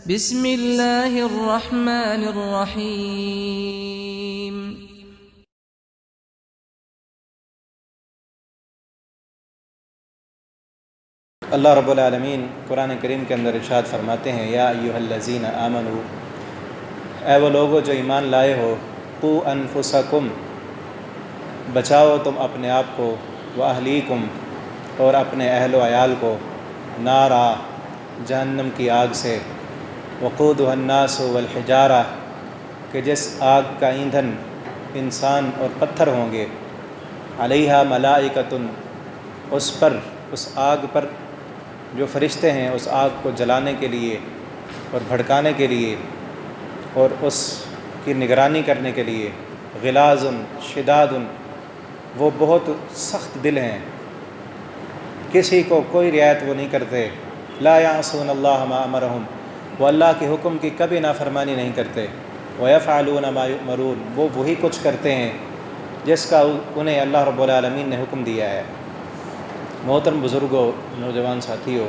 بسم اللہ الرحمن الرحیم۔ اللہ رب العالمین قرآن کریم کے اندر ارشاد فرماتے ہیں، یا ایھا الذین آمنوا، اے وہ لوگو جو ایمان لائے ہو، قوا انفسکم، بچاؤ تم اپنے آپ کو، واہلیکم، اور اپنے اہل و عیال کو، نارا، جہنم کی آگ سے، وقودھا الناس والحجارہ، کہ جس آگ کا ایندھن انسان اور پتھر ہوں گے، علیہا ملائکۃ، اس آگ پر جو فرشتے ہیں اس آگ کو جلانے کے لیے اور بھڑکانے کے لیے اور اس کی نگرانی کرنے کے لیے، غلاظ شداد، وہ بہت سخت دل ہیں، کسی کو کوئی رعایت وہ نہیں کرتے، لا یعصون اللہ ما امرہم، وہ اللہ کے حکم کی کبھی نافرمانی نہیں کرتے، ویفعلون ما یؤمرون، وہ وہی کچھ کرتے ہیں جس کا انہیں اللہ رب العالمین نے حکم دیا ہے۔ محترم بزرگوں، نوجوان ساتھیوں،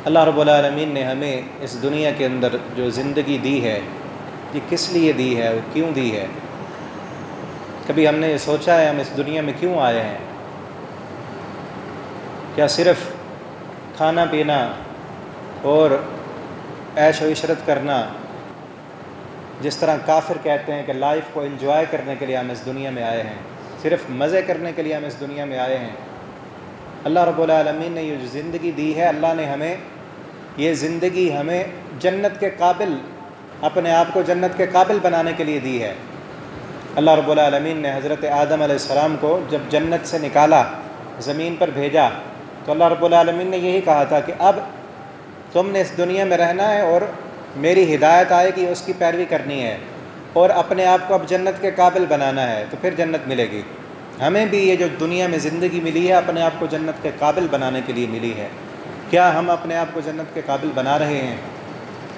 اللہ رب العالمین نے ہمیں اس دنیا کے اندر جو زندگی دی ہے، یہ کس لیے دی ہے اور کیوں دی ہے؟ کبھی ہم نے یہ سوچا ہے ہم اس دنیا میں کیوں آئے ہیں؟ کیا صرف کھانا پینا اور عیش و عشرت کرنا، جس طرح کافر کہتے ہیں کہ لائف کو انجوائے کرنے کے لیے ہم اس دنیا میں آئے ہیں، صرف مزے کرنے کے لیے ہم اس دنیا میں آئے ہیں؟ اللہ رب العالمین نے یہ جو زندگی دی ہے، اللہ نے ہمیں یہ زندگی ہمیں جنت کے قابل، اپنے آپ کو جنت کے قابل بنانے کے لیے دی ہے۔ اللہ رب العالمین نے حضرت آدم علیہ السلام کو جب جنت سے نکالا، زمین پر بھیجا، تو اللہ رب العالمین نے یہی کہا تھا کہ اب تم نے اس دنیا میں رہنا ہے اور میری ہدایت آئے گی، اس کی پیروی کرنی ہے، اور اپنے آپ کو اب جنت کے قابل بنانا ہے، تو پھر جنت ملے گی۔ ہمیں بھی یہ جو دنیا میں زندگی ملی ہے اپنے آپ کو جنت کے قابل بنانے کے لیے ملی ہے۔ کیا ہم اپنے آپ کو جنت کے قابل بنا رہے ہیں؟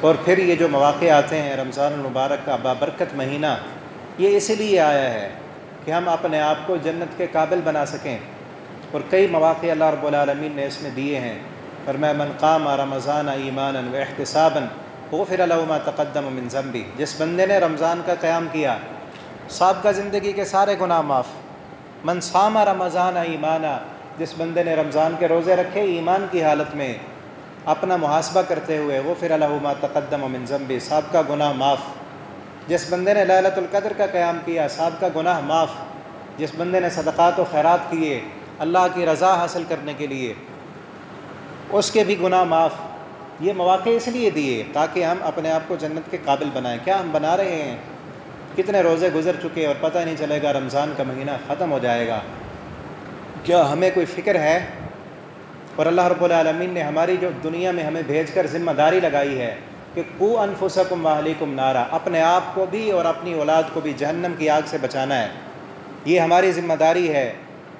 اور پھر یہ جو مواقع آتے ہیں، رمضان المبارک کا بابرکت مہینہ، یہ اسی لیے آیا ہے کہ ہم اپنے آپ کو جنت کے قابل بنا سکیں، اور کئی مواقع اللہ رب العالمین نے اس میں دیے ہیں۔ فرمایا من قام رمضان ایمانا واحتسابا غفر له ما تقدم من ذنبہ، جس بندے نے رمضان کا قیام کیا، سابقہ زندگی کے سارے گناہ معاف۔ من صام رمضان ایمانا، جس بندے نے رمضان کے روزے رکھے ایمان کی حالت میں، اپنا محاسبہ کرتے ہوئے، غفر له ما تقدم من ذنبہ، سابقہ گناہ معاف۔ جس بندے نے لیلۃ القدر کا قیام کیا، سابقہ گناہ معاف۔ جس بندے نے صدقات و خیرات کیے اللہ کی رضا حاصل کرنے کے لیے، اس کے بھی گناہ معاف۔ یہ مواقع اس لیے دیے تاکہ ہم اپنے آپ کو جنت کے قابل بنائیں۔ کیا ہم بنا رہے ہیں؟ کتنے روزے گزر چکے اور پتہ نہیں چلے گا رمضان کا مہینہ ختم ہو جائے گا۔ کیا ہمیں کوئی فکر ہے؟ اور اللہ رب العالمین نے ہماری جو دنیا میں ہمیں بھیج کر ذمہ داری لگائی ہے کہ قوا انفسکم واہلیکم نارا، اپنے آپ کو بھی اور اپنی اولاد کو بھی جہنم کی آگ سے بچانا ہے۔ یہ ہماری ذمہ داری ہے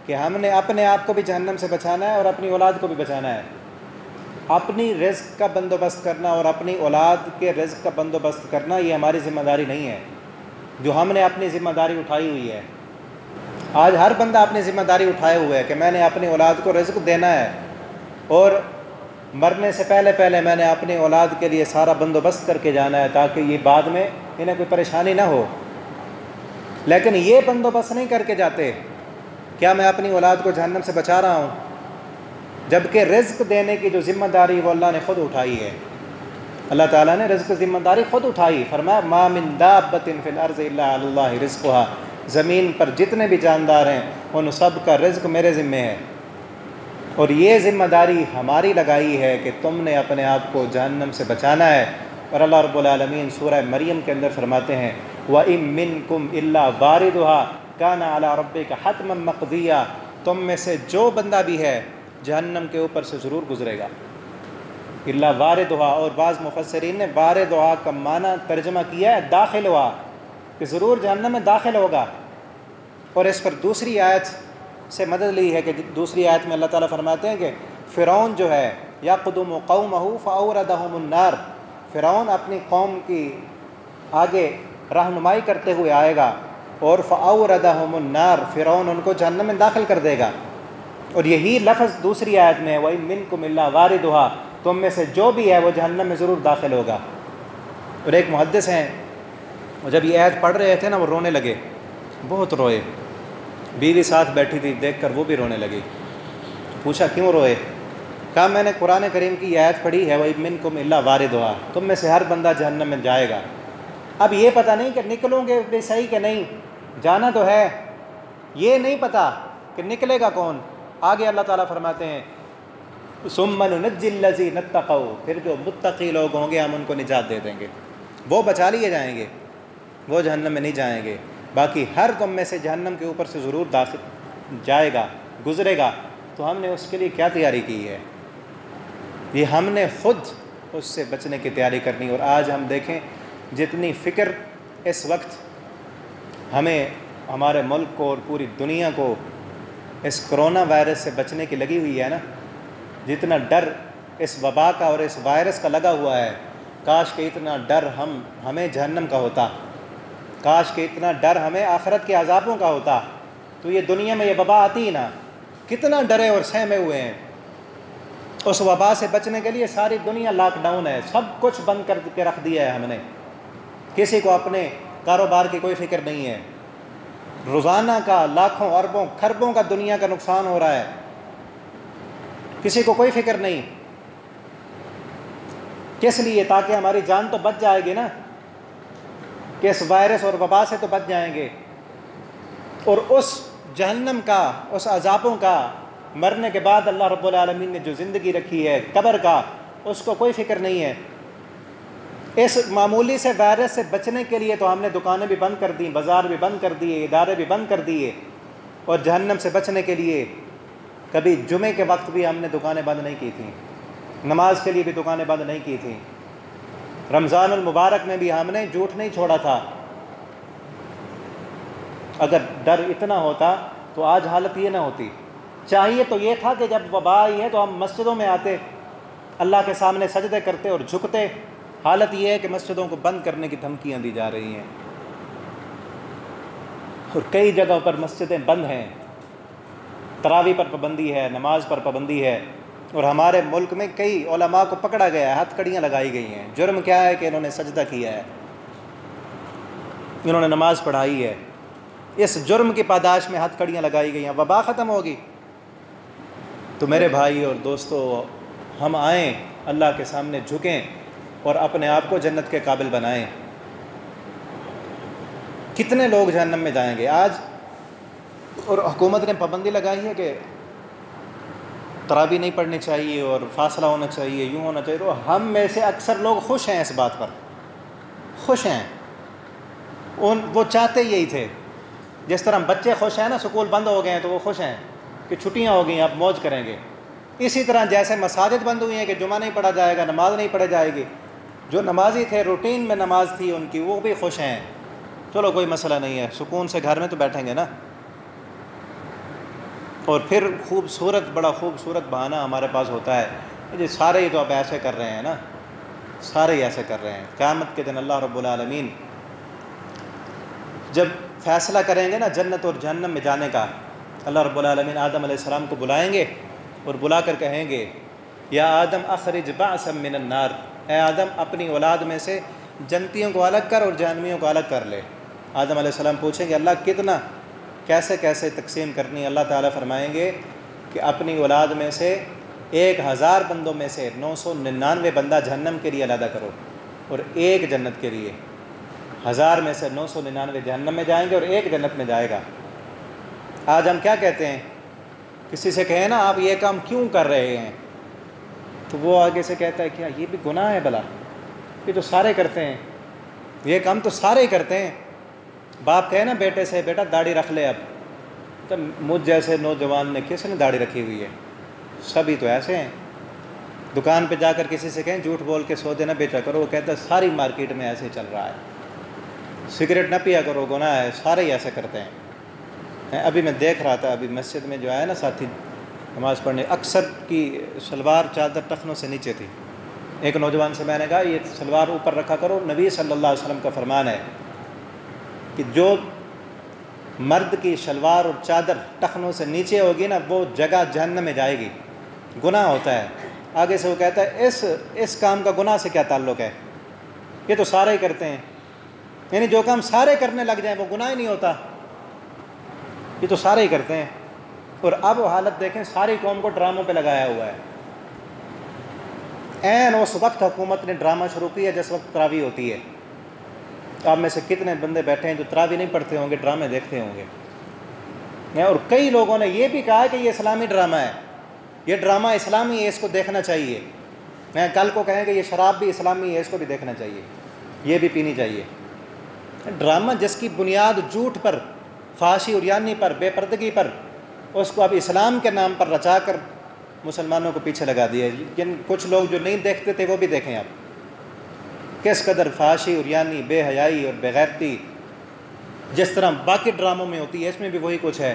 کہ ہم نے اپنے آپ کو بھی جہنم سے بچانا ہے اور اپنی اولاد کو بھی بچانا ہے۔ اپنی رزق کا بندوبست کرنا اور اپنی اولاد کے رزق کا بندوبست کرنا یہ ہماری ذمہ داری نہیں ہے، جو ہم نے اپنی ذمہ داری اٹھائی ہوئی ہے۔ آج ہر بندہ اپنی ذمہ داری اٹھائے ہوئے ہے کہ میں نے اپنی اولاد کو رزق دینا ہے، اور مرنے سے پہلے میں نے اپنی اولاد کے لیے سارا بندوبست کر کے جانا ہے تاکہ یہ بعد میں انہیں کوئی پریشانی نہ ہو۔ لیکن یہ بندوبست نہیں کر کے جاتے، کیا میں اپنی اولاد کو جہنم سے بچا رہا ہوں؟ جبکہ رزق دینے کی جو ذمہ داری وہ اللہ نے خود اٹھائی ہے۔ اللہ تعالیٰ نے رزق ذمہ داری خود اٹھائی، فرمایا ما من دابۃ فی الارض الا علی اللہ رزقها، زمین پر جتنے بھی جاندار ہیں ان سب کا رزق میرے ذمے ہے، اور یہ ذمہ داری ہماری لگائی ہے کہ تم نے اپنے آپ کو جہنم سے بچانا ہے۔ اور اللہ رب العالمین سورہ مریم کے اندر فرماتے ہیں وَإِن مِّنكُمْ إِلَّا وَارِدُهَا كَانَ عَلَى رَبِّكَ حَتْمًا مَّقْضِيًّا، تم میں سے جو بندہ بھی ہے جہنم کے اوپر سے ضرور گزرے گا۔ الا واردھا، اور بعض مفسرین نے واردھا کا معنی ترجمہ کیا ہے داخل ہوا، کہ ضرور جہنم میں داخل ہوگا۔ اور اس پر دوسری آیت سے مدد لی ہے کہ دوسری آیت میں اللہ تعالیٰ فرماتے ہیں کہ فرعون جو ہے یقدم قومہ فاوردہم النار، فرعون اپنی قوم کی آگے رہنمائی کرتے ہوئے آئے گا، اور فاوردہم النار، فرعون ان کو جہنم میں داخل کر دے گا۔ اور یہی لفظ دوسری آیت میں ہے وَإِن مِّنكُمْ إِلَّا وَارِدُهَا، تم میں سے جو بھی ہے وہ جہنم میں ضرور داخل ہوگا۔ اور ایک محدث ہیں، وہ جب یہ آیت پڑھ رہے تھے نا وہ رونے لگے، بہت روئے، بیوی ساتھ بیٹھی تھی، دیکھ کر وہ بھی رونے لگی۔ پوچھا کیوں روئے؟ کہا میں نے قرآن کریم کی آیت پڑھی ہے وَإِن مِّنكُمْ إِلَّا وَارِدُهَا، تم میں سے ہر بندہ جہنم میں جائے گا۔ اب یہ پتہ نہیں کہ نکلوں گے بے صحیح کہ نہیں، جانا تو ہے، یہ نہیں پتہ کہ نکلے گا کون۔ آگے اللہ تعالیٰ فرماتے ہیں ثُمَّ نُنَجِّي الَّذِينَ اتَّقَوْا، پھر جو متقی لوگ ہوں گے ہم ان کو نجات دے دیں گے، وہ بچا لیے جائیں گے، وہ جہنم میں نہیں جائیں گے۔ باقی ہر تم میں سے جہنم کے اوپر سے ضرور داخل جائے گا، گزرے گا، تو ہم نے اس کے لیے کیا تیاری کی ہے؟ یہ ہم نے خود اس سے بچنے کی تیاری کرنی۔ اور آج ہم دیکھیں جتنی فکر اس وقت ہمیں ہمارے ملک کو اور پوری دنیا کو اس کرونا وائرس سے بچنے کی لگی ہوئی ہے نا، جتنا ڈر اس وبا کا اور اس وائرس کا لگا ہوا ہے، کاش کہ اتنا ڈر ہمیں جہنم کا ہوتا، کاش کہ اتنا ڈر ہمیں آخرت کے عذابوں کا ہوتا، تو یہ دنیا میں یہ وبا آتی ہی نا۔ کتنا ڈرے اور سہمے ہوئے ہیں اس وبا سے بچنے کے لیے، ساری دنیا لاک ڈاؤن ہے، سب کچھ بند کر کے رکھ دیا ہے ہم نے، کسی کو اپنے کاروبار کی کوئی فکر نہیں ہے، روزانہ کا لاکھوں اربوں کھربوں کا دنیا کا نقصان ہو رہا ہے، کسی کو کوئی فکر نہیں۔ کس لیے؟ تاکہ ہماری جان تو بچ جائے گی نا، کہ اس وائرس اور وبا سے تو بچ جائیں گے، اور اس جہنم کا، اس عذابوں کا، مرنے کے بعد اللہ رب العالمین نے جو زندگی رکھی ہے قبر کا، اس کو کوئی فکر نہیں ہے۔ اس معمولی سے وائرس سے بچنے کے لیے تو ہم نے دکانیں بھی بند کر دیں، بازار بھی بند کر دیے، ادارے بھی بند کر دیے، اور جہنم سے بچنے کے لیے کبھی جمعے کے وقت بھی ہم نے دکانیں بند نہیں کی تھیں، نماز کے لیے بھی دکانیں بند نہیں کی تھیں، رمضان المبارک میں بھی ہم نے جھوٹ نہیں چھوڑا تھا۔ اگر ڈر اتنا ہوتا تو آج حالت یہ نہ ہوتی۔ چاہیے تو یہ تھا کہ جب وبا آئی ہے تو ہم مسجدوں میں آتے، اللہ کے سامنے سجدے کرتے اور جھکتے۔ حالت یہ ہے کہ مسجدوں کو بند کرنے کی دھمکیاں دی جا رہی ہیں، اور کئی جگہوں پر مسجدیں بند ہیں، تراویح پر پابندی ہے، نماز پر پابندی ہے، اور ہمارے ملک میں کئی علماء کو پکڑا گیا ہے، ہتھ کڑیاں لگائی گئی ہیں۔ جرم کیا ہے؟ کہ انہوں نے سجدہ کیا ہے، انہوں نے نماز پڑھائی ہے، اس جرم کی پاداش میں ہتھ کڑیاں لگائی گئی ہیں۔ وبا ختم ہوگی تو میرے بھائی اور دوستو، ہم آئیں، اللہ کے سامنے جھکیں اور اپنے آپ کو جنت کے قابل بنائیں۔ کتنے لوگ جہنم میں جائیں گے آج؟ اور حکومت نے پابندی لگائی ہے کہ تراویح نہیں پڑھنی چاہیے اور فاصلہ ہونا چاہیے، یوں ہونا چاہیے، تو ہم میں سے اکثر لوگ خوش ہیں، اس بات پر خوش ہیں، وہ چاہتے یہی تھے۔ جس طرح بچے خوش ہیں نا، سکول بند ہو گئے ہیں تو وہ خوش ہیں کہ چھٹیاں ہو گئی ہیں، اب موج کریں گے۔ اسی طرح جیسے مساجد بند ہوئی ہیں کہ جمعہ نہیں پڑھا جائے گا، نماز نہیں پڑھی جائے گی، جو نمازی تھے روٹین میں نماز تھی ان کی، وہ بھی خوش ہیں، چلو کوئی مسئلہ نہیں ہے، سکون سے گھر میں تو بیٹھیں گے نا۔ اور پھر بڑا خوبصورت بہانہ ہمارے پاس ہوتا ہے، جی سارے ہی تو اب ایسے کر رہے ہیں نا، سارے ہی ایسے کر رہے ہیں۔ قیامت کے دن اللہ رب العالمین جب فیصلہ کریں گے نا جنت اور جہنم میں جانے کا، اللہ رب العالمین آدم علیہ السلام کو بلائیں گے اور بلا کر کہیں گے یا آدم اخرج بعثا من النار، اے آدم اپنی اولاد میں سے جنتیوں کو الگ کر اور جہنمیوں کو الگ کر لے۔ آدم علیہ السلام پوچھیں گے اللہ کتنا، کیسے کیسے تقسیم کرنی ہے؟ اللہ تعالیٰ فرمائیں گے کہ اپنی اولاد میں سے 1000 بندوں میں سے 999 بندہ جہنم کے لیے علیحدہ کرو اور ایک جنت کے لیے۔ 1000 میں سے 999 جہنم میں جائیں گے اور ایک جنت میں جائے گا۔ آج ہم کیا کہتے ہیں؟ کسی سے کہیں نا آپ یہ کام کیوں کر رہے ہیں، تو وہ آگے سے کہتا ہے کیا یہ بھی گناہ ہے؟ بھلا یہ تو سارے کرتے ہیں، یہ کام تو سارے ہی کرتے ہیں۔ باپ کہے نا بیٹے سے بیٹا داڑھی رکھ لے، اب تو مجھ جیسے نوجوان نے کس نے داڑھی رکھی ہوئی ہے؟ سبھی تو ایسے ہیں۔ دکان پہ جا کر کسی سے کہیں جھوٹ بول کے سودے نہ بیچا کرو، وہ کہتا ہے ساری مارکیٹ میں ایسے چل رہا ہے۔ سگریٹ نہ پیا کرو، گناہ ہے، سارے ہی ایسے کرتے ہیں۔ ابھی میں دیکھ رہا تھا، ابھی مسجد میں جو آیا نا ساتھی نماز پڑھنے، اکثر کی شلوار چادر ٹخنوں سے نیچے تھی۔ ایک نوجوان سے میں نے کہا یہ شلوار اوپر رکھا کرو، نبی صلی اللہ علیہ وسلم کا فرمان ہے کہ جو مرد کی شلوار اور چادر ٹخنوں سے نیچے ہوگی نا وہ جگہ جہنم میں جائے گی، گناہ ہوتا ہے۔ آگے سے وہ کہتا ہے اس کام کا گناہ سے کیا تعلق ہے؟ یہ تو سارے ہی کرتے ہیں، یعنی جو کام سارے کرنے لگ جائیں وہ گناہ ہی نہیں ہوتا، یہ تو سارے ہی کرتے ہیں۔ اور اب وہ حالت دیکھیں، ساری قوم کو ڈراموں پہ لگایا ہوا ہے۔ عین اس وقت حکومت نے ڈرامہ شروع کیا جس وقت تراویح ہوتی ہے۔ آپ میں سے کتنے بندے بیٹھے ہیں جو تراویح نہیں پڑھتے ہوں گے، ڈرامے دیکھتے ہوں گے؟ اور کئی لوگوں نے یہ بھی کہا کہ یہ اسلامی ڈرامہ ہے، یہ ڈرامہ اسلامی ہے، اس کو دیکھنا چاہیے۔ میں کل کو کہیں کہ یہ شراب بھی اسلامی ہے، اس کو بھی دیکھنا چاہیے، یہ بھی پینی چاہیے۔ ڈرامہ جس کی بنیاد جھوٹ پر، فحاشی عریانی پر، بے پردگی پر، اس کو اب اسلام کے نام پر رچا کر مسلمانوں کو پیچھے لگا دیا۔ لیکن کچھ لوگ جو نہیں دیکھتے تھے وہ بھی دیکھیں اب کس قدر فحاشی عریانی، بے حیائی اور بے غیرتی جس طرح باقی ڈراموں میں ہوتی ہے اس میں بھی وہی کچھ ہے،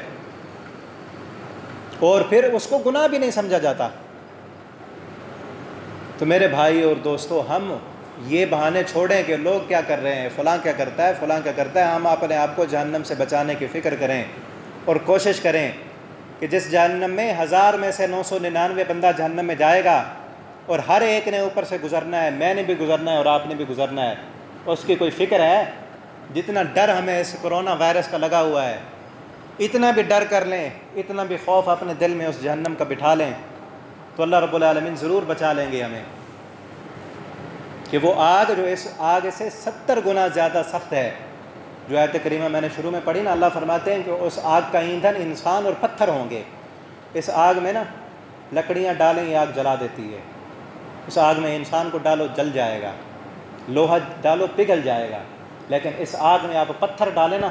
اور پھر اس کو گناہ بھی نہیں سمجھا جاتا۔ تو میرے بھائی اور دوستو، ہم یہ بہانے چھوڑیں کہ لوگ کیا کر رہے ہیں، فلاں کیا کرتا ہے، فلاں کیا کرتا ہے۔ ہم اپنے آپ کو جہنم سے بچانے کی فکر کریں اور کوشش کریں کہ جس جہنم میں 1000 میں سے 999 بندہ جہنم میں جائے گا اور ہر ایک نے اوپر سے گزرنا ہے، میں نے بھی گزرنا ہے اور آپ نے بھی گزرنا ہے، اس کی کوئی فکر ہے؟ جتنا ڈر ہمیں اس کرونا وائرس کا لگا ہوا ہے، اتنا بھی ڈر کر لیں، اتنا بھی خوف اپنے دل میں اس جہنم کا بٹھا لیں تو اللہ رب العالمین ضرور بچا لیں گے ہمیں۔ کہ وہ آگ جو اس آگ سے 70 گنا زیادہ سخت ہے، جو آیت کریمہ میں نے شروع میں پڑھی نا، اللہ فرماتے ہیں کہ اس آگ کا ایندھن انسان اور پتھر ہوں گے۔ اس آگ میں نا لکڑیاں ڈالیں یہ آگ جلا دیتی ہے، اس آگ میں انسان کو ڈالو جل جائے گا، لوہا ڈالو پگھل جائے گا، لیکن اس آگ میں آپ پتھر ڈالیں نا،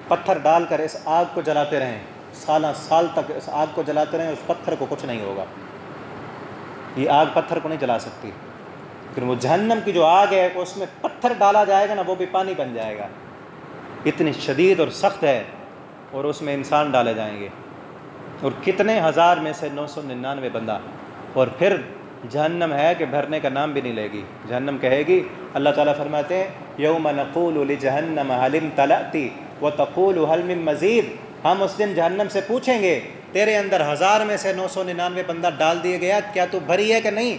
پتھر ڈال کر اس آگ کو جلاتے رہیں، سالہ سال تک اس آگ کو جلاتے رہیں، اس پتھر کو کچھ نہیں ہوگا۔ یہ آگ پتھر کو نہیں جلا سکتی۔ پھر وہ جہنم کی جو آگ ہے اس میں پتھر ڈالا جائے گا نا، وہ بھی پانی بن جائے گا، اتنی شدید اور سخت ہے، اور اس میں انسان ڈالے جائیں گے، اور کتنے 1000 میں سے 999 بندہ۔ اور پھر جہنم ہے کہ بھرنے کا نام بھی نہیں لے گی۔ جہنم کہے گی، اللہ تعالیٰ فرماتے ہیں یوم نقول لجہنم هل امتلأت وتقول هل من مزید، ہم اس دن جہنم سے پوچھیں گے تیرے اندر 1000 میں سے 999 بندہ ڈال دیا گیا، کیا تو بھری ہے کہ نہیں؟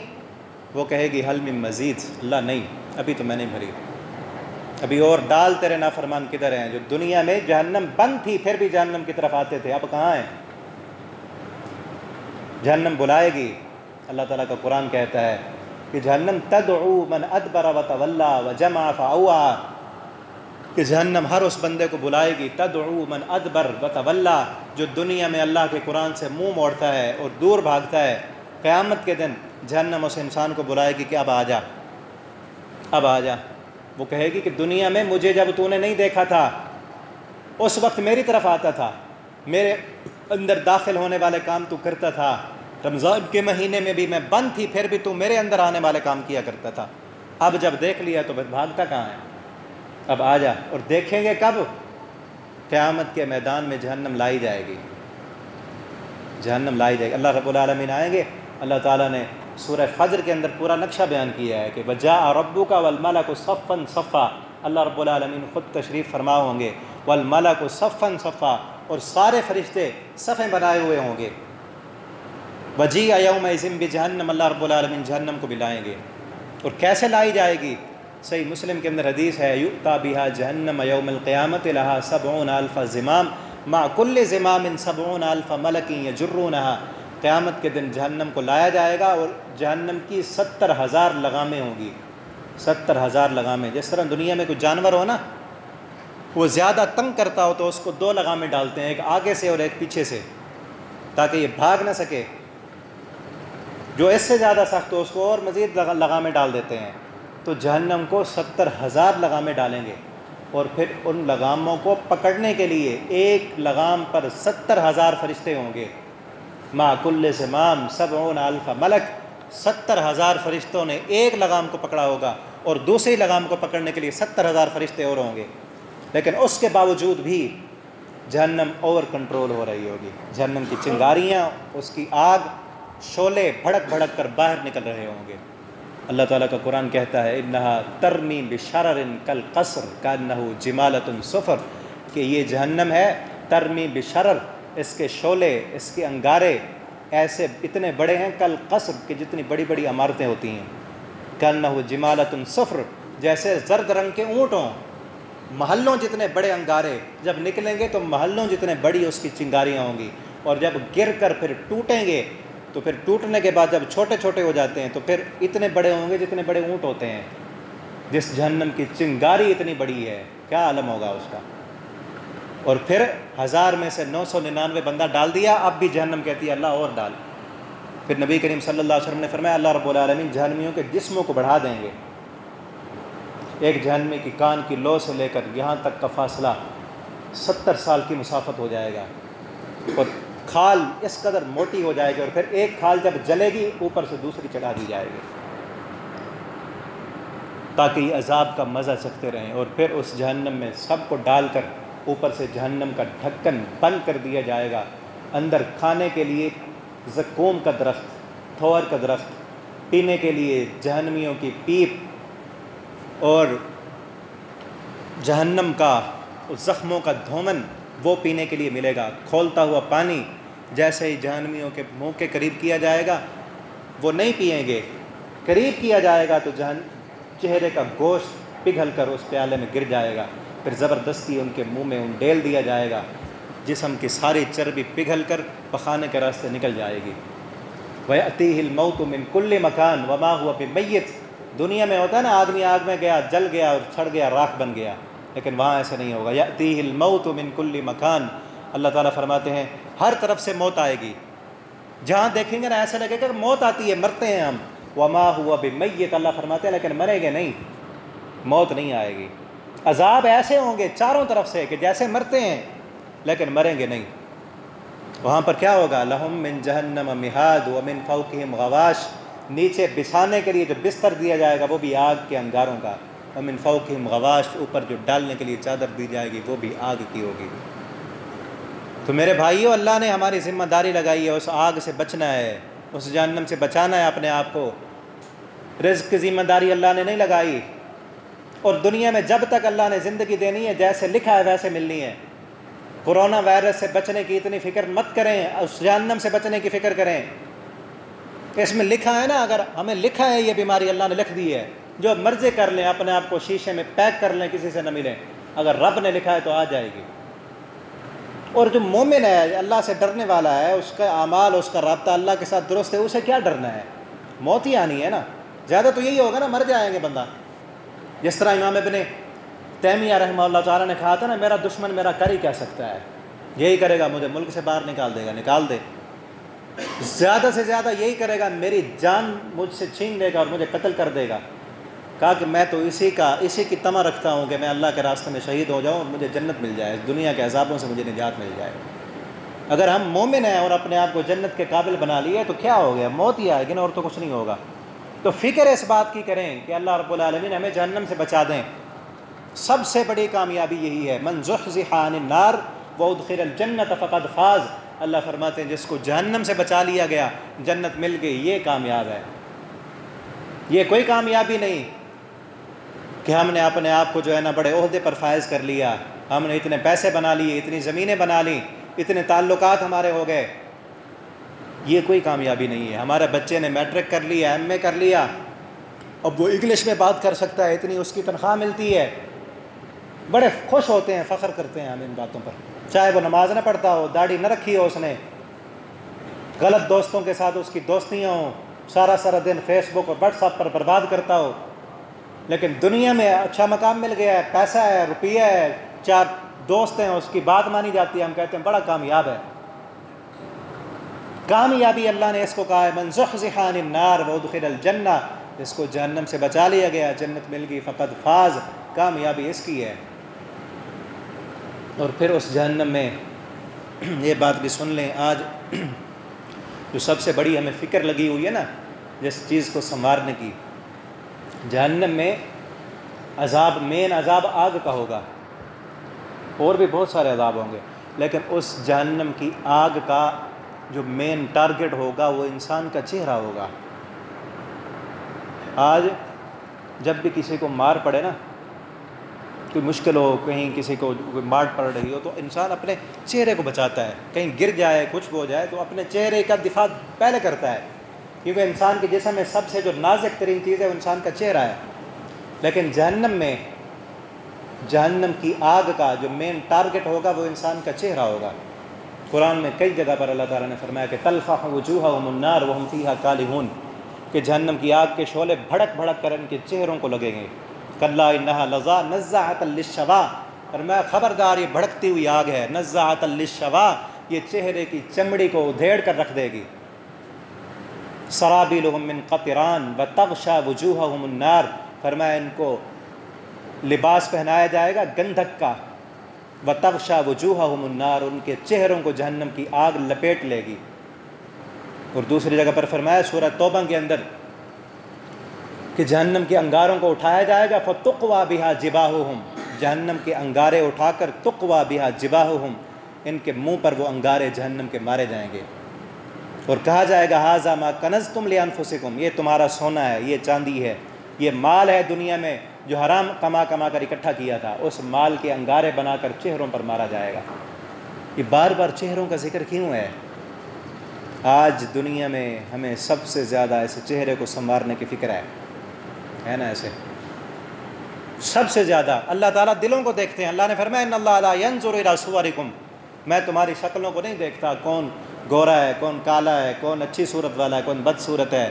وہ کہے گی هل من مزید، اللہ نہیں، ابھی تو میں نہیں بھری، ابھی اور ڈال، تیرے نافرمان کدھر ہیں؟ جو دنیا میں جہنم بند تھی پھر بھی جہنم کی طرف آتے تھے، اب کہاں ہیں؟ جہنم بلائے گی۔ اللہ تعالیٰ کا قرآن کہتا ہے کہ جہنم تدعو من ادبر وتولی وجمع فاوعى، کہ جہنم ہر اس بندے کو بلائے گی، تدعو من ادبر وتولی، جو دنیا میں اللہ کے قرآن سے منہ موڑتا ہے اور دور بھاگتا ہے، قیامت کے دن جہنم اس انسان کو بلائے گی کہ اب آ جا، اب آ جا۔ وہ کہے گی کہ دنیا میں مجھے جب تو نے نہیں دیکھا تھا اس وقت میری طرف آتا تھا، میرے اندر داخل ہونے والے کام تو کرتا تھا، رمضان کے مہینے میں بھی میں بند تھی پھر بھی تو میرے اندر آنے والے کام کیا کرتا تھا، اب جب دیکھ لیا تو پھر بھاگتا کہاں ہے؟ اب آ جا۔ اور دیکھیں گے کب؟ قیامت کے میدان میں جہنم لائی جائے گی، جہنم لائی جائے گی، اللہ رب العالمین آئیں گے۔ اللہ تعالیٰ نے سورہ فجر کے اندر پورا نقشہ بیان کیا ہے کہ وَجَاءَ رَبُّكَ وَالْمَلَكُ صَفًّا صَفًّا، اللہ رب العالمین خود تشریف فرما ہوں گے، وَالْمَلَكُ صَفًّا صَفًّا، اور سارے فرشتے صفیں بنائے ہوئے ہوں گے، وَجِيءَ يَوْمَئِذٍ بِجَهَنَّمَ، اللہ رب العالمین جہنم کو بھی لائیں گے۔ اور کیسے لائی جائے گی؟ صحیح مسلم کے اندر حدیث ہے، يُؤْتَى بِهَا جَهَنَّمَ يَوْمَ الْقِيَامَةِ لَهَا 70,000 زِمَام مَعَ كُلِّ زِمَامٍ 70,000 مَلَكٍ يَجُرُّونَهَا، قیامت کے دن جہنم کو لایا جائے گا اور جہنم کی 70,000 لگامیں ہوں گی، 70,000 لگامیں۔ جس طرح دنیا میں کوئی جانور ہو نا، وہ زیادہ تنگ کرتا ہو تو اس کو 2 لگامیں ڈالتے ہیں، ایک آگے سے اور ایک پیچھے سے، تاکہ یہ بھاگ نہ سکے۔ جو اس سے زیادہ سخت ہو اس کو اور مزید لگامیں ڈال دیتے ہیں۔ تو جہنم کو 70,000 لگامیں ڈالیں گے، اور پھر ان لگاموں کو پکڑنے کے لیے ایک لگام پر 70,000 فرشتے ہوں گے، مَعَ كُلِّ زِمَام 70,000 ملک، 70,000 فرشتوں نے ایک لگام کو پکڑا ہوگا، اور دوسری لگام کو پکڑنے کے لیے 70,000 فرشتے اور ہوں گے، لیکن اس کے باوجود بھی جہنم اوور کنٹرول ہو رہی ہوگی۔ جہنم کی چنگاریاں، اس کی آگ، شعلے بھڑک بھڑک کر باہر نکل رہے ہوں گے۔ اللہ تعالیٰ کا قرآن کہتا ہے اِنَّهَا تَرْمِي بِشَرَرٍ كَالْقَصْرِ كَأَنَّهُ جِمَالَةٌ صُفْرٌ، کہ یہ جہنم ہے ترمی بشرر، اس کے شعلے، اس کے انگارے ایسے اتنے بڑے ہیں، کل قصر، کہ جتنی بڑی بڑی عمارتیں ہوتی ہیں، كَأَنَّهُ جِمَالَةٌ صُفْرٌ، جیسے زرد رنگ کے اونٹ ہوں، محلوں جتنے بڑے انگارے، جب نکلیں گے تو محلوں جتنے بڑی اس کی چنگاریاں ہوں گی، اور جب گر کر پھر ٹوٹیں گے تو پھر ٹوٹنے کے بعد جب چھوٹے چھوٹے ہو جاتے ہیں تو پھر اتنے بڑے ہوں گے جتنے بڑے اونٹ ہوتے ہیں۔ جس جہنم کی چنگاری اتنی بڑی ہے، کیا عالم ہوگا اس کا۔ اور پھر 1000 میں سے 999 بندہ ڈال دیا، اب بھی جہنم کہتی ہے اللہ اور ڈال۔ پھر نبی کریم صلی اللہ علیہ وسلم نے فرمایا اللہ رب العالمین جہنمیوں کے جسموں کو بڑھا دیں گے، ایک جہنمی کی کان کی لو سے لے کر یہاں تک کا فاصلہ 70 سال کی مسافت ہو جائے گا، اور کھال اس قدر موٹی ہو جائے گی، اور پھر ایک کھال جب جلے گی اوپر سے دوسری چڑھا دی جائے گی تاکہ یہ عذاب کا مزہ چکھتے رہیں۔ اور پھر اس جہنم میں سب کو ڈال کر اوپر سے جہنم کا ڈھکن بند کر دیا جائے گا، اندر کھانے کے لیے زقوم کا درخت، تھور کا درخت، پینے کے لیے جہنمیوں کی پیپ اور جہنم کا زخموں کا دھومن وہ پینے کے لیے ملے گا۔ کھولتا ہوا پانی جیسے ہی جہنمیوں کے منہ کے قریب کیا جائے گا وہ نہیں پئیں گے، قریب کیا جائے گا تو چہرے کا گوشت پگھل کر اس پیالے میں گر جائے گا، پھر زبردستی ان کے منہ میں ڈیل دیا جائے گا، جسم کی ساری چربی پگھل کر پخانے کے راستے نکل جائے گی۔ وَيَأْتِيهِ الْمَوْتُ مِنْ كُلِّ مَكَانٍ وَمَا هُوَ بِمَيِّتٍ۔ دنیا میں ہوتا ہے نا آدمی آگ میں گیا، جل گیا اور چھڑ گیا، راکھ بن گیا، لیکن وہاں ایسا نہیں ہوگا۔ يَأْتِيهِ الْمَوْتُ مِنْ كُلِّ مَكَانٍ، اللہ تعالیٰ فرماتے ہیں ہر طرف سے موت آئے گی، جہاں دیکھیں گے نا ایسا لگے گا کہ موت آتی ہے، مرتے ہیں ہم۔ وَمَا هُوَ بِمَيِّتٍ، اللہ فرماتے ہیں لیکن مریں گے نہیں، موت نہیں آئے گی۔ عذاب ایسے ہوں گے چاروں طرف سے کہ جیسے مرتے ہیں لیکن مریں گے نہیں۔ وہاں پر کیا ہوگا؟ لَهُم مِّن جَهَنَّمَ مِہَادٌ وَمِن فَوْقِهِمْ غَوَاشٌ، نیچے بچھانے کے لیے جو بستر دیا جائے گا وہ بھی آگ کے انگاروں کا، وَمِن فَوْقِهِمْ غَوَاشٌ، اوپر جو ڈالنے کے لیے چادر دی جائے گی وہ بھی آگ کی ہوگی۔ تو میرے بھائیو، اللہ نے ہماری ذمہ داری لگائی ہے، اس آگ سے بچنا ہے، اس جہنم سے بچانا ہے اپنے آپ کو۔ رزق کی ذمہ داری اللہ نے نہیں لگائی، اور دنیا میں جب تک اللہ نے زندگی دینی ہے جیسے لکھا ہے ویسے ملنی ہے۔ کورونا وائرس سے بچنے کی اتنی فکر مت کریں، اس جہنم سے بچنے کی فکر کریں۔ اس میں لکھا ہے نا، اگر ہمیں لکھا ہے یہ بیماری اللہ نے لکھ دی ہے، جو مرضی کر لیں، اپنے آپ کو شیشے میں پیک کر لیں، کسی سے نہ ملیں، اگر رب نے لکھا ہے تو آ جائے گی۔ اور جو مومن ہے، اللہ سے ڈرنے والا ہے، اس کا اعمال، اس کا رابطہ اللہ کے ساتھ درست ہے، اسے کیا ڈرنا ہے؟ موت ہی آنی ہے نا، زیادہ تو یہی ہوگا نا، مر جائیں گے بندہ۔ جس طرح امام ابن تیمیہ رحمہ اللہ تعالیٰ نے کہا تھا نا، میرا دشمن میرا کر ہی کیا سکتا ہے، یہی کرے گا مجھے ملک سے باہر نکال دے گا، نکال دے، زیادہ سے زیادہ یہی کرے گا، میری جان مجھ سے چھین لے گا اور مجھے قتل کر دے گا۔ کہا کہ میں تو اسی کی تمنا رکھتا ہوں کہ میں اللہ کے راستے میں شہید ہو جاؤں اور مجھے جنت مل جائے، اس دنیا کے عذابوں سے مجھے نجات مل جائے۔ اگر ہم مومن ہیں اور اپنے آپ کو جنت کے قابل بنا لیے تو کیا ہو گیا؟ موت ہی آئے گی نا، اور تو کچھ نہیں ہوگا۔ تو فکر اس بات کی کریں کہ اللہ رب العالمین ہمیں جہنم سے بچا دیں۔ سب سے بڑی کامیابی یہی ہے، من زحزح عن النار وادخل الجنۃ فقد فاز۔ اللہ فرماتے ہیں جس کو جہنم سے بچا لیا گیا، جنت مل گئی، یہ کامیاب ہے۔ یہ کوئی کامیابی نہیں کہ ہم نے اپنے آپ کو جو ہے نا بڑے عہدے پر فائز کر لیا، ہم نے اتنے پیسے بنا لیے، اتنی زمینیں بنا لیں، اتنے تعلقات ہمارے ہو گئے۔ یہ کوئی کامیابی نہیں ہے۔ ہمارے بچے نے میٹرک کر لیا، ایم اے کر لیا، اب وہ انگلش میں بات کر سکتا ہے، اتنی اس کی تنخواہ ملتی ہے، بڑے خوش ہوتے ہیں، فخر کرتے ہیں ہم ان باتوں پر، چاہے وہ نماز نہ پڑھتا ہو، داڑھی نہ رکھی ہو اس نے، غلط دوستوں کے ساتھ اس کی دوستیاں ہوں، سارا دن فیس بک اور واٹس ایپ پر برباد کرتا ہو، لیکن دنیا میں اچھا مقام مل گیا ہے، پیسہ ہے، روپیہ ہے، 4 دوست ہیں، اس کی بات مانی جاتی ہے، ہم کہتے ہیں بڑا کامیاب ہے۔ کامیابی اللہ نے اس کو کہا ہے، من زحزح عن النار وادخل الجنہ، جس کو جہنم سے بچا لیا گیا، جنت مل گئی، فقد فاز، کامیابی اس کی ہے۔ اور پھر اس جہنم میں یہ بات بھی سن لیں، آج جو سب سے بڑی ہمیں فکر لگی ہوئی ہے نا جس چیز کو سنوارنے کی، جہنم میں عذاب، مین عذاب آگ کا ہوگا، اور بھی بہت سارے عذاب ہوں گے، لیکن اس جہنم کی آگ کا جو مین ٹارگٹ ہوگا وہ انسان کا چہرہ ہوگا۔ آج جب بھی کسی کو مار پڑے نا، کوئی مشکل ہو، کہیں کسی کو کوئی مار پڑ رہی ہو، تو انسان اپنے چہرے کو بچاتا ہے، کہیں گر جائے، کچھ ہو جائے تو اپنے چہرے کا دفاع پہلے کرتا ہے، کیونکہ انسان کے جسم میں سب سے جو نازک ترین چیز ہے وہ انسان کا چہرہ ہے۔ لیکن جہنم کی آگ کا جو مین ٹارگٹ ہوگا وہ انسان کا چہرہ ہوگا۔ قرآن میں کئی جگہ پر اللہ تعالیٰ نے فرمایا کہ تلفح وجوہہم النار وہم فیہا کالحون، کہ جہنم کی آگ کے شعلے بھڑک بھڑک کر ان کے چہروں کو لگیں گے۔ کلا انہا لظیٰ نزاعۃ للشوا، فرمایا خبردار یہ بھڑکتی ہوئی آگ ہے، نزاعۃ للشوا، یہ چہرے کی چمڑی کو ادھیڑ کر رکھ دے گی۔ سرابیلہم من قطران وتغشی وجوہہم النار، فرمایا ان کو لباس پہنایا جائے گا گندھک کا، وتغشی وجوہہم النار، ان کے چہروں کو جہنم کی آگ لپیٹ لے گی۔ اور دوسری جگہ پر فرمایا سورہ توبہ کے اندر کہ جہنم کے انگاروں کو اٹھایا جائے گا، فتقویٰ بہا جباہہم، جہنم کے انگارے اٹھا کر تقویٰ بہا جباہہم، ان کے منہ پر وہ انگارے جہنم کے مارے جائیں گے، اور کہا جائے گا ھذا ما کنزتم لانفسکم، یہ تمہارا سونا ہے، یہ چاندی ہے، یہ مال ہے دنیا میں جو حرام کما کر اکٹھا کیا تھا، اس مال کے انگارے بنا کر چہروں پر مارا جائے گا۔ یہ بار بار چہروں کا ذکر کیوں ہے؟ آج دنیا میں ہمیں سب سے زیادہ ایسے چہرے کو سنوارنے کی فکر ہے نا، ایسے سب سے زیادہ اللہ تعالیٰ دلوں کو دیکھتے ہیں۔ اللہ نے فرمایا ان اللہ لا ینظر الی صورکم، میں تمہاری شکلوں کو نہیں دیکھتا، کون گورا ہے، کون کالا ہے، کون اچھی صورت والا ہے، کون بد صورت ہے،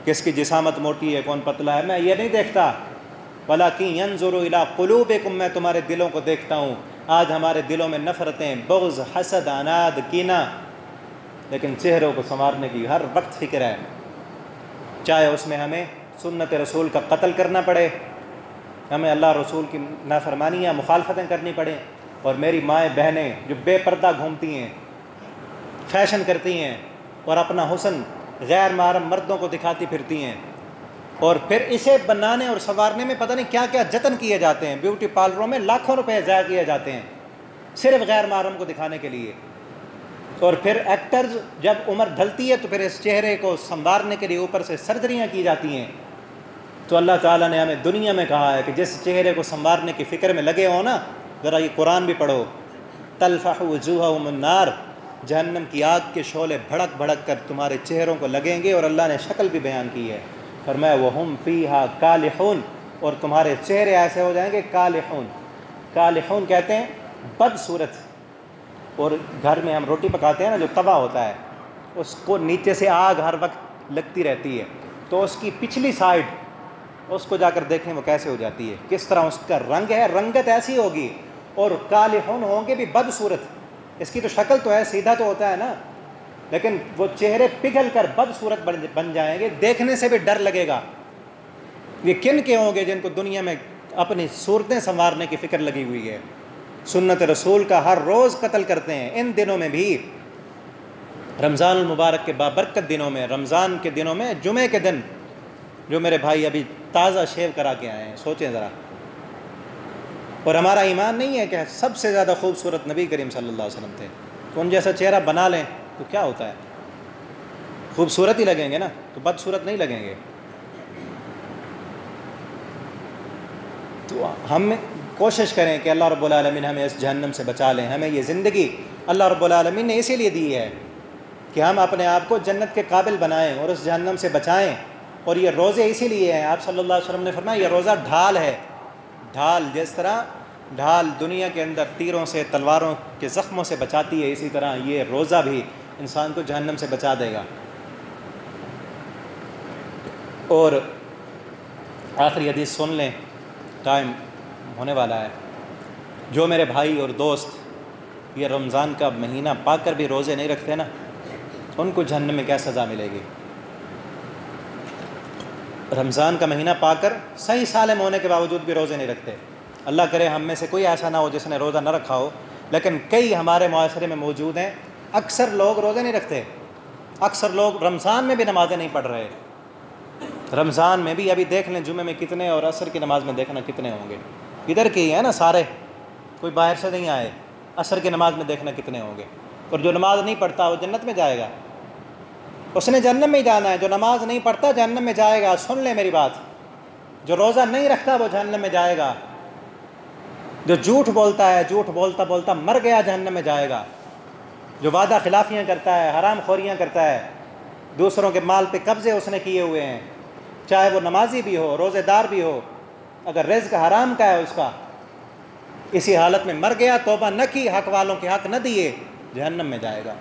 کس کی جسامت موٹی ہے، کون پتلا ہے، میں یہ نہیں دیکھتا، ولکن ینظر الی قلوبکم، میں تمہارے دلوں کو دیکھتا ہوں۔ آج ہمارے دلوں میں نفرتیں، بغض، حسد، عناد، کینہ، لیکن چہروں کو سنوارنے کی ہر وقت فکر ہے، چاہے اس میں ہمیں سنت رسول کا قتل کرنا پڑے، ہمیں اللہ رسول کی نافرمانیاں مخالفتیں کرنی پڑیں، اور میری مائیں بہنیں جو بے پردہ گھومتی ہیں، فیشن کرتی ہیں، اور اپنا حسن غیر محرم مردوں کو دکھاتی پھرتی ہیں، اور پھر اسے بنانے اور سنوارنے میں پتہ نہیں کیا کیا جتن کیے جاتے ہیں، بیوٹی پارلروں میں لاکھوں روپے ضائع کیے جاتے ہیں صرف غیر محرم کو دکھانے کے لیے، اور پھر ایکٹرز جب عمر ڈھلتی ہے تو پھر اس چہرے کو سنوارنے کے لیے اوپر سے سرجریاں کی جاتی ہیں۔ تو اللہ تعالیٰ نے ہمیں دنیا میں کہا ہے کہ جس چہرے کو سنوارنے کی فکر میں لگے ہو نا، ذرا یہ قرآن بھی پڑھو، تلفح وجوہہم النار، جہنم کی آگ کے شعلے بھڑک بھڑک کر تمہارے چہروں کو لگیں گے، اور اللہ نے شکل بھی بیان کی ہے، فرمایا وہم فیہا کالحون، اور تمہارے چہرے ایسے ہو جائیں گے کالحون، کالحون کہتے ہیں بد صورت، اور گھر میں ہم روٹی پکاتے ہیں نا جو توا ہوتا ہے، اس کو نیچے سے آگ ہر وقت لگتی رہتی ہے، تو اس کی پچھلی سائڈ اس کو جا کر دیکھیں وہ کیسے ہو جاتی ہے، کس طرح اس کا رنگ ہے، رنگت ایسی ہوگی، اور کالحون ہوں گے بھی بد صورت، اس کی تو شکل تو ہے، سیدھا تو ہوتا ہے نا، لیکن وہ چہرے پگھل کر بد صورت بن جائیں گے، دیکھنے سے بھی ڈر لگے گا۔ یہ کن کے ہوں گے جن کو دنیا میں اپنی صورتیں سنوارنے کی فکر لگی ہوئی ہے، سنت رسول کا ہر روز قتل کرتے ہیں، ان دنوں میں بھی، رمضان المبارک کے بابرکت دنوں میں، رمضان کے دنوں میں، جمعے کے دن، جو میرے بھائی ابھی تازہ شیو کرا کے آئے ہیں، سوچیں ذرا، اور ہمارا ایمان نہیں ہے کہ سب سے زیادہ خوبصورت نبی کریم صلی اللہ علیہ وسلم تھے، تو ان جیسا چہرہ بنا لیں تو کیا ہوتا ہے، خوبصورت ہی لگیں گے نا، تو بدصورت نہیں لگیں گے۔ تو ہم کوشش کریں کہ اللہ رب العالمین ہمیں اس جہنم سے بچا لیں، ہمیں یہ زندگی اللہ رب العالمین نے اسی لیے دی ہے کہ ہم اپنے آپ کو جنت کے قابل بنائیں اور اس جہنم سے بچائیں، اور یہ روزے اسی لیے ہیں، آپ صلی اللہ علیہ وسلم نے فرمایا یہ روزہ ڈھال ہے، ڈھال، جس طرح ڈھال دنیا کے اندر تیروں سے، تلواروں کے زخموں سے بچاتی ہے، اسی طرح یہ روزہ بھی انسان کو جہنم سے بچا دے گا۔ اور آخری حدیث سن لیں، ٹائم ہونے والا ہے، جو میرے بھائی اور دوست یہ رمضان کا مہینہ پا کر بھی روزے نہیں رکھتے نا، ان کو جہنم میں کیا سزا ملے گی؟ رمضان کا مہینہ پا کر صحیح سالم ہونے کے باوجود بھی روزے نہیں رکھتے، اللہ کرے ہم میں سے کوئی ایسا نہ ہو جس نے روزہ نہ رکھا ہو، لیکن کئی ہمارے معاشرے میں موجود ہیں، اکثر لوگ روزے نہیں رکھتے، اکثر لوگ رمضان میں بھی نمازیں نہیں پڑھ رہے، رمضان میں بھی ابھی دیکھ لیں جمعے میں کتنے اور عصر کی نماز میں دیکھنا کتنے ہوں گے، ادھر کے ہی ہیں نا سارے، کوئی باہر سے نہیں آئے، عصر کی نماز میں دیکھنا کتنے ہوں گے، اور جو نماز نہیں پڑھتا وہ جنت میں جائے گا، اس نے جہنم میں ہی جانا ہے، جو نماز نہیں پڑھتا جہنم میں جائے گا، سن لیں میری بات، جو روزہ نہیں رکھتا وہ جہنم میں جائے گا، جو جھوٹ بولتا ہے، جھوٹ بولتا بولتا مر گیا جہنم میں جائے گا، جو وعدہ خلافیاں کرتا ہے، حرام خوریاں کرتا ہے، دوسروں کے مال پہ قبضے اس نے کیے ہوئے ہیں، چاہے وہ نمازی بھی ہو، روزے دار بھی ہو، اگر رزق حرام کا ہے اس کا، اسی حالت میں مر گیا، توبہ نہ کی، حق والوں کے حق نہ دیے، جہنم میں جائے گا۔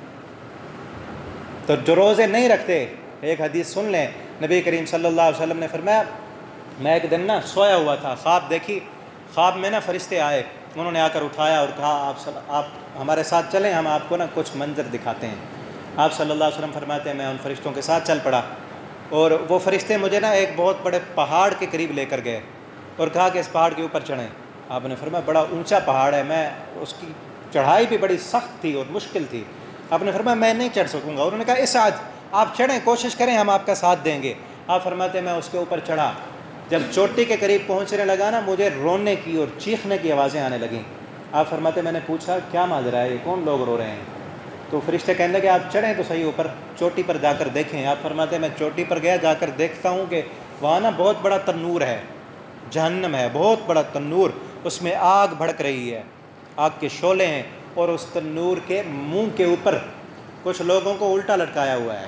تو جو روزے نہیں رکھتے، ایک حدیث سن لیں، نبی کریم صلی اللہ علیہ وسلم نے فرمایا، میں ایک دن نا سویا ہوا تھا، خواب دیکھی، خواب میں نا فرشتے آئے، انہوں نے آ کر اٹھایا اور کہا آپ ہمارے ساتھ چلیں، ہم آپ کو نا کچھ منظر دکھاتے ہیں۔ آپ صلی اللہ علیہ وسلم فرماتے ہیں میں ان فرشتوں کے ساتھ چل پڑا، اور وہ فرشتے مجھے نا ایک بہت بڑے پہاڑ کے قریب لے کر گئے اور کہا کہ اس پہاڑ کے اوپر چڑھیں۔ آپ نے فرمایا بڑا اونچا پہاڑ ہے، میں اس کی چڑھائی بھی بڑی سخت تھی اور مشکل تھی۔ آپ نے فرمایا میں نہیں چڑھ سکوں گا۔ انہوں نے کہا اس آج آپ چڑھیں، کوشش کریں، ہم آپ کا ساتھ دیں گے۔ آپ فرماتے ہیں میں اس کے اوپر چڑھا، جب چوٹی کے قریب پہنچنے لگا نا، مجھے رونے کی اور چیخنے کی آوازیں آنے لگیں۔ آپ فرماتے میں نے پوچھا کیا ماجرا ہے، یہ کون لوگ رو رہے ہیں؟ تو فرشتے کہنے لگے آپ چڑھیں تو صحیح اوپر، چوٹی پر جا کر دیکھیں۔ آپ فرماتے ہیں میں چوٹی پر گیا، جا کر دیکھتا ہوں کہ وہاں نا بہت بڑا تنور ہے، جہنم ہے، بہت بڑا تنور، اس میں آگ بھڑک رہی ہے، آگ کے شعلے ہیں، اور اس تنور کے منہ کے اوپر کچھ لوگوں کو الٹا لٹکایا ہوا ہے،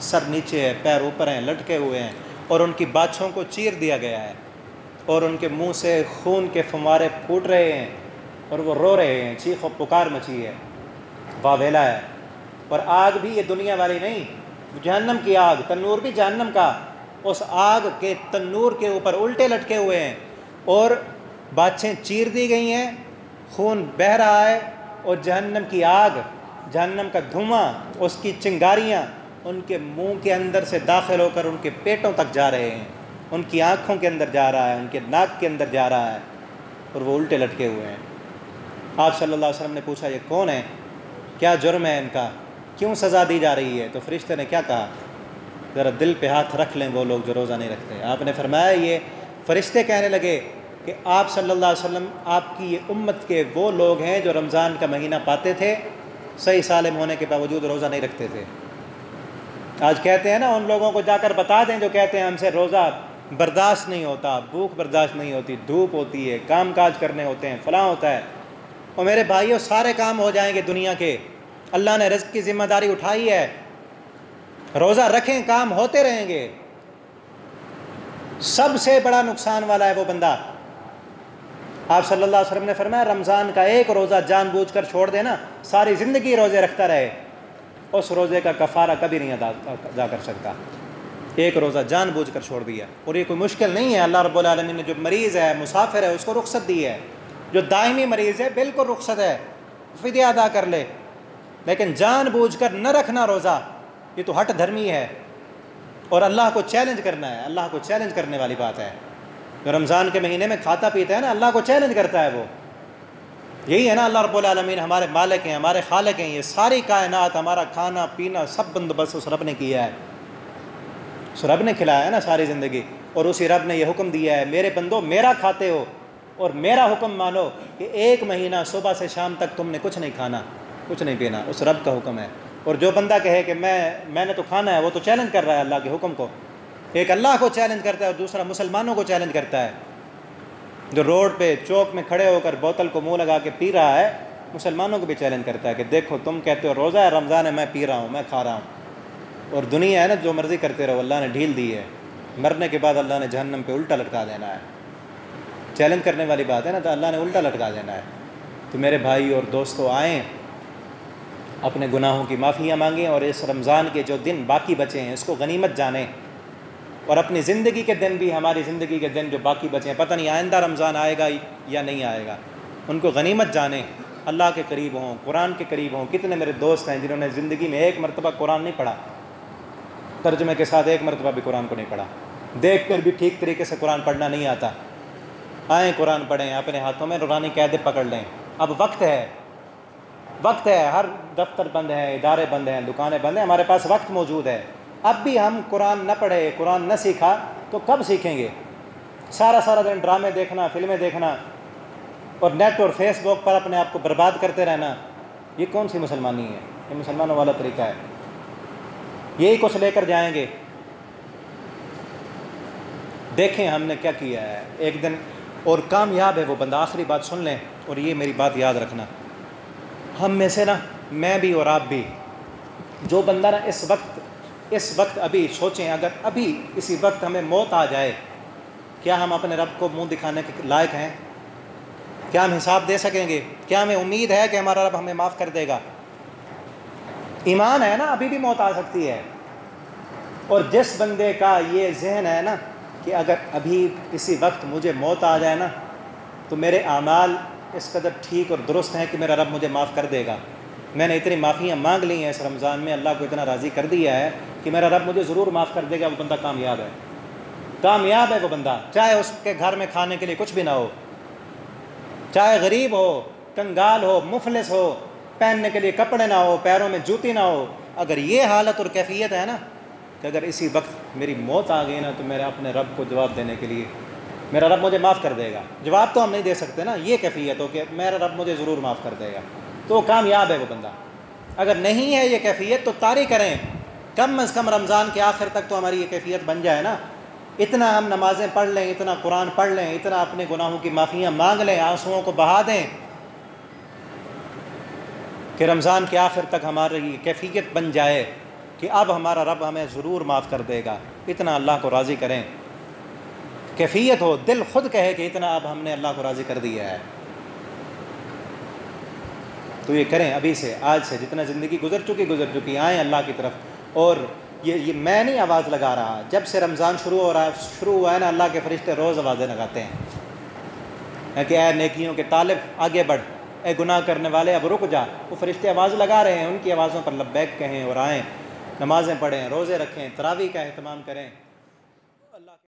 سر نیچے ہے، پیر اوپر ہیں، لٹکے ہوئے ہیں، اور ان کی باچھوں کو چیر دیا گیا ہے، اور ان کے منہ سے خون کے فوارے پھوٹ رہے ہیں، اور وہ رو رہے ہیں، چیخ و پکار مچی ہے، واویلا ہے۔ اور آگ بھی یہ دنیا والی نہیں، جہنم کی آگ، تنور بھی جہنم کا، اس آگ کے تنور کے اوپر الٹے لٹکے ہوئے ہیں، اور باچھیں چیر دی گئی ہیں، خون بہہ رہا ہے، اور جہنم کی آگ، جہنم کا دھواں، اس کی چنگاریاں ان کے منہ کے اندر سے داخل ہو کر ان کے پیٹوں تک جا رہے ہیں، ان کی آنکھوں کے اندر جا رہا ہے، ان کے ناک کے اندر جا رہا ہے، اور وہ الٹے لٹکے ہوئے ہیں۔ آپ صلی اللہ علیہ وسلم نے پوچھا یہ کون ہے، کیا جرم ہے ان کا، کیوں سزا دی جا رہی ہے؟ تو فرشتے نے کیا کہا، ذرا دل پہ ہاتھ رکھ لیں وہ لوگ جو روزہ نہیں رکھتے۔ آپ نے فرمایا یہ فرشتے کہنے لگے کہ آپ صلی اللہ علیہ وسلم آپ کی یہ امت کے وہ لوگ ہیں جو رمضان کا مہینہ پاتے تھے، صحیح سالم ہونے کے باوجود روزہ نہیں رکھتے تھے۔ آج کہتے ہیں نا ان لوگوں کو جا کر بتا دیں جو کہتے ہیں ہم سے روزہ برداشت نہیں ہوتا، بھوک برداشت نہیں ہوتی، دھوپ ہوتی ہے، کام کاج کرنے ہوتے ہیں، فلاں ہوتا ہے۔ اور میرے بھائیوں سارے کام ہو جائیں گے دنیا کے، اللہ نے رزق کی ذمہ داری اٹھائی ہے، روزہ رکھیں کام ہوتے رہیں گے۔ سب سے بڑا نقصان والا ہے وہ بندہ، آپ صلی اللہ علیہ وسلم نے فرمایا رمضان کا ایک روزہ جان بوجھ کر چھوڑ دینا، ساری زندگی روزے رکھتا رہے، اس روزے کا کفارہ کبھی نہیں ادا کر سکتا۔ ایک روزہ جان بوجھ کر چھوڑ دیا، اور یہ کوئی مشکل نہیں ہے۔ اللہ رب العالمین نے جو مریض ہے، مسافر ہے، اس کو رخصت دی ہے، جو دائمی مریض ہے بالکل رخصت ہے، فدیہ ادا کر لے، لیکن جان بوجھ کر نہ رکھنا روزہ، یہ تو ہٹ دھرمی ہے، اور اللہ کو چیلنج کرنا ہے، اللہ کو چیلنج کرنے والی بات ہے۔ جو رمضان کے مہینے میں کھاتا پیتا ہے نا، اللہ کو چیلنج کرتا ہے وہ۔ یہی ہے نا اللہ رب العالمین ہمارے مالک ہیں، ہمارے خالق ہیں، یہ ساری کائنات، ہمارا کھانا پینا سب بندوبست اس رب نے کیا ہے، اس رب نے کھلایا ہے نا ساری زندگی، اور اسی رب نے یہ حکم دیا ہے میرے بندو میرا کھاتے ہو اور میرا حکم مانو کہ ایک مہینہ صبح سے شام تک تم نے کچھ نہیں کھانا، کچھ نہیں پینا، اس رب کا حکم ہے۔ اور جو بندہ کہے کہ میں نے تو کھانا ہے، وہ تو چیلنج کر رہا ہے اللہ کے حکم کو۔ ایک اللہ کو چیلنج کرتا ہے اور دوسرا مسلمانوں کو چیلنج کرتا ہے۔ جو روڈ پہ چوک میں کھڑے ہو کر بوتل کو منہ لگا کے پی رہا ہے، مسلمانوں کو بھی چیلنج کرتا ہے کہ دیکھو تم کہتے ہو روزہ ہے، رمضان ہے، میں پی رہا ہوں، میں کھا رہا ہوں، اور دنیا ہے نا جو مرضی کرتے رہو، اللہ نے ڈھیل دی ہے، مرنے کے بعد اللہ نے جہنم پہ الٹا لٹکا دینا ہے۔ چیلنج کرنے والی بات ہے نا، تو اللہ نے الٹا لٹکا دینا ہے۔ تو میرے بھائی اور دوستو آئیں، اپنے گناہوں کی معافیاں مانگیں، اور اس رمضان کے جو دن باقی بچے ہیں اس کو غنیمت جانیں، اور اپنی زندگی کے دن بھی، ہماری زندگی کے دن جو باقی بچے ہیں، پتہ نہیں آئندہ رمضان آئے گا یا نہیں آئے گا، ان کو غنیمت جانیں، اللہ کے قریب ہوں، قرآن کے قریب ہوں۔ کتنے میرے دوست ہیں جنہوں نے زندگی میں ایک مرتبہ قرآن نہیں پڑھا، ترجمے کے ساتھ ایک مرتبہ بھی قرآن کو نہیں پڑھا، دیکھ کر بھی ٹھیک طریقے سے قرآن پڑھنا نہیں آتا۔ آئیں قرآن پڑھیں، اپنے ہاتھوں میں نورانی قاعدے پکڑ لیں۔ اب وقت ہے، وقت ہے، ہر دفتر بند ہیں، ادارے بند ہیں، دکانیں بند ہیں، ہمارے پاس وقت موجود ہے۔ اب بھی ہم قرآن نہ پڑھے، قرآن نہ سیکھا تو کب سیکھیں گے؟ سارا دن ڈرامے دیکھنا، فلمیں دیکھنا، اور نیٹ اور فیس بک پر اپنے آپ کو برباد کرتے رہنا، یہ کون سی مسلمانی ہے؟ یہ مسلمانوں والا طریقہ ہے؟ یہی کچھ لے کر جائیں گے؟ دیکھیں ہم نے کیا کیا ہے ایک دن، اور کامیاب ہے وہ بندہ۔ آخری بات سن لیں، اور یہ میری بات یاد رکھنا، ہم میں سے نا، میں بھی اور آپ بھی، جو بندہ نا اس وقت ابھی سوچیں، اگر ابھی اسی وقت ہمیں موت آ جائے کیا ہم اپنے رب کو منہ دکھانے کے لائق ہیں؟ کیا ہم حساب دے سکیں گے؟ کیا ہمیں امید ہے کہ ہمارا رب ہمیں معاف کر دے گا؟ ایمان ہے نا، ابھی بھی موت آ سکتی ہے. اور جس بندے کا یہ ذہن ہے نا کہ اگر ابھی کسی وقت مجھے موت آ جائے نا تو میرے اعمال اس قدر ٹھیک اور درست ہیں کہ میرا رب مجھے معاف کر دے گا، میں نے اتنی معافیاں مانگ لی ہیں اس رمضان میں، اللہ کو اتنا راضی کر دیا ہے کہ میرا رب مجھے ضرور معاف کر دے گا، وہ بندہ کامیاب ہے. کامیاب ہے وہ بندہ، چاہے اس کے گھر میں کھانے کے لیے کچھ بھی نہ ہو، چاہے غریب ہو، کنگال ہو، مفلس ہو، پہننے کے لیے کپڑے نہ ہو، پیروں میں جوتی نہ ہو. اگر یہ حالت اور کیفیت ہے نا کہ اگر اسی وقت میری موت آ گئی نا تو میرے اپنے رب کو جواب دینے کے لیے میرا رب مجھے معاف کر دے گا. جواب تو ہم نہیں دے سکتے نا، یہ کیفیت ہو کہ میرا رب مجھے ضرور معاف کر دے گا، تو کامیاب ہے وہ بندہ. اگر نہیں ہے یہ کیفیت تو طاری کریں، کم از کم رمضان کے آخر تک تو ہماری یہ کیفیت بن جائے نا. اتنا ہم نمازیں پڑھ لیں، اتنا قرآن پڑھ لیں، اتنا اپنے گناہوں کی معافیاں مانگ لیں، آنسوؤں کو بہا دیں کہ رمضان کے آخر تک ہماری یہ کیفیت بن جائے کہ اب ہمارا رب ہمیں ضرور معاف کر دے گا. اتنا اللہ کو راضی کریں، کیفیت ہو، دل خود کہے کہ اتنا اب ہم نے اللہ کو راضی کر دیا ہے. تو یہ کریں ابھی سے، آج سے، جتنا زندگی گزر چکی آئیں اللہ کی طرف. اور یہ میں نہیں آواز لگا رہا، جب سے رمضان شروع ہوا ہے نا اللہ کے فرشتے روز آوازیں لگاتے ہیں کہ اے نیکیوں کے طالب آگے بڑھ، اے گناہ کرنے والے اب رک جا. وہ فرشتے آواز لگا رہے ہیں، ان کی آوازوں پر لبیک کہیں اور آئیں، نمازیں پڑھیں، روزے رکھیں، تراویح کا اہتمام کریں.